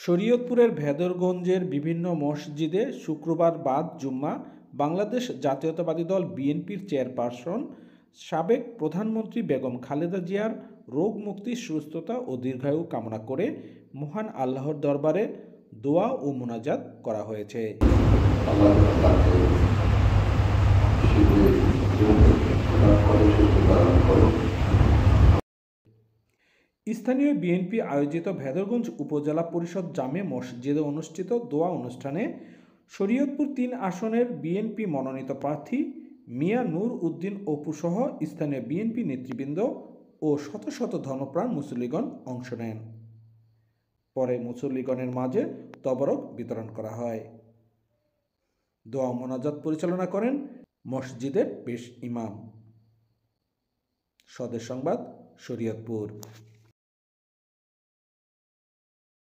শরীয়তপুরের ভেদরগঞ্জের বিভিন্ন মসজিদে শুক্রবার বাদ জুম্মা বাংলাদেশ জাতীয়তাবাদী দল বিএনপির চেয়ারপারসন সাবেক প্রধানমন্ত্রী বেগম খালেদা জিয়ার রোগ মুক্তি, সুস্থতা ও দীর্ঘায়ু কামনা করে মহান আল্লাহর দরবারে দোয়া ও মোনাজাত করা হয়েছে। স্থানীয় বিএনপি আয়োজিত ভেদরগঞ্জ উপজেলা পরিষদ জামে মসজিদে অনুষ্ঠিত দোয়া অনুষ্ঠানে শরীয়তপুর ৩ আসনের বিএনপি মনোনীত প্রার্থী মিয়া নূর উদ্দিন অপু সহ স্থানীয় বিএনপি নেতৃবৃন্দ ও শত শত ধর্মপ্রাণ মুসল্লিগণ অংশ নেন। পরে মুসল্লিগণের মাঝে তবরক বিতরণ করা হয়। দোয়া মোনাজাত পরিচালনা করেন মসজিদের পেশ ইমাম। স্বদেশ সংবাদ, শরীয়তপুর।